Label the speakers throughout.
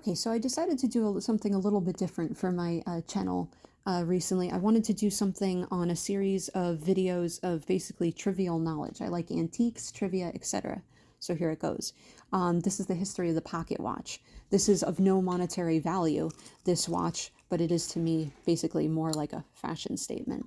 Speaker 1: Okay, so I decided to do something a little bit different for my channel recently. I wanted to do something on a series of videos of basically trivial knowledge. I like antiques, trivia, etc. So here it goes. This is the history of the pocket watch. This is of no monetary value, this watch, but it is to me basically more like a fashion statement.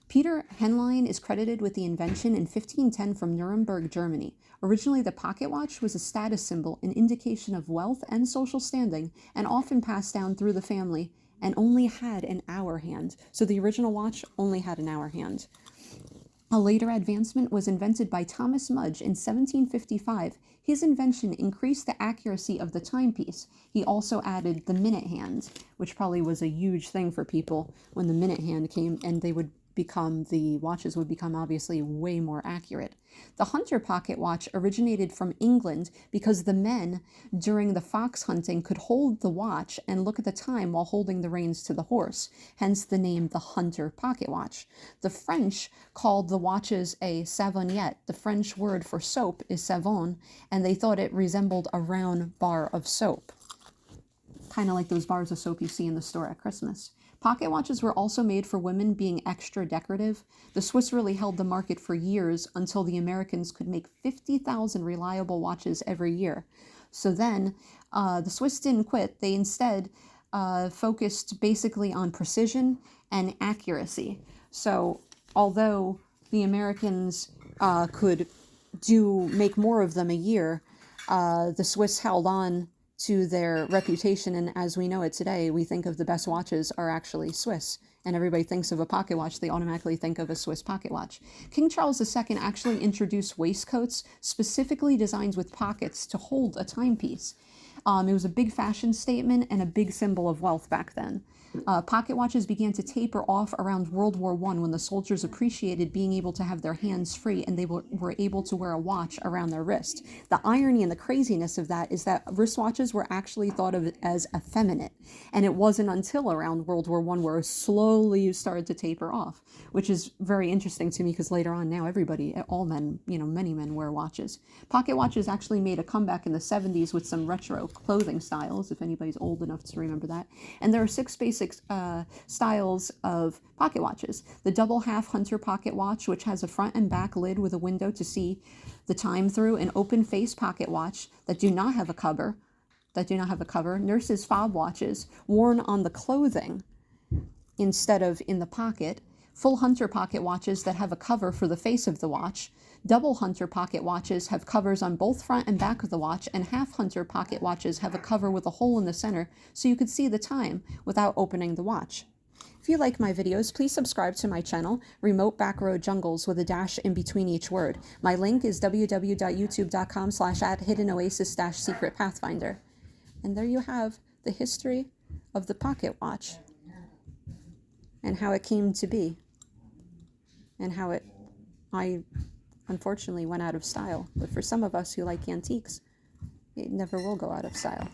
Speaker 1: Peter Henlein is credited with the invention in 1510 from Nuremberg, Germany. Originally, the pocket watch was a status symbol, an indication of wealth and social standing, and often passed down through the family, and only had an hour hand. So the original watch only had an hour hand. A later advancement was invented by Thomas Mudge in 1755. His invention increased the accuracy of the timepiece. He also added the minute hand, which probably was a huge thing for people when the minute hand came, and the watches would become obviously way more accurate. The hunter pocket watch originated from England because the men during the fox hunting could hold the watch and look at the time while holding the reins to the horse, hence the name the hunter pocket watch. The French called the watches a savonnette. The French word for soap is savon, and they thought it resembled a round bar of soap, kind of like those bars of soap you see in the store at Christmas. Pocket watches were also made for women, being extra decorative. The Swiss really held the market for years until the Americans could make 50,000 reliable watches every year. So then the Swiss didn't quit. They instead focused basically on precision and accuracy. So although the Americans could make more of them a year, the Swiss held on to their reputation, and as we know it today, we think of the best watches are actually Swiss, and everybody thinks of a pocket watch, they automatically think of a Swiss pocket watch. King Charles II actually introduced waistcoats specifically designed with pockets to hold a timepiece. It was a big fashion statement and a big symbol of wealth back then. Pocket watches began to taper off around World War I when the soldiers appreciated being able to have their hands free and they were able to wear a watch around their wrist. The irony and the craziness of that is that wristwatches were actually thought of as effeminate, and it wasn't until around World War I where it slowly started to taper off, which is very interesting to me because later on now all men, many men wear watches. Pocket watches actually made a comeback in the 70s with some retro clothing styles, if anybody's old enough to remember that. And there are 6 basic styles of pocket watches. The double half hunter pocket watch, which has a front and back lid with a window to see the time through. An open face pocket watch that do not have a cover. Nurses' fob watches worn on the clothing instead of in the pocket. Full hunter pocket watches that have a cover for the face of the watch. Double hunter pocket watches have covers on both front and back of the watch, and half hunter pocket watches have a cover with a hole in the center so you could see the time without opening the watch. If you like my videos, please subscribe to my channel, Remote-Backroad-Jungles, with a dash in between each word. My link is www.youtube.com/@hiddenoasis-secret-pathfinder. And there you have the history of the pocket watch and how it came to be and how I unfortunately went out of style. But for some of us who like antiques, it never will go out of style.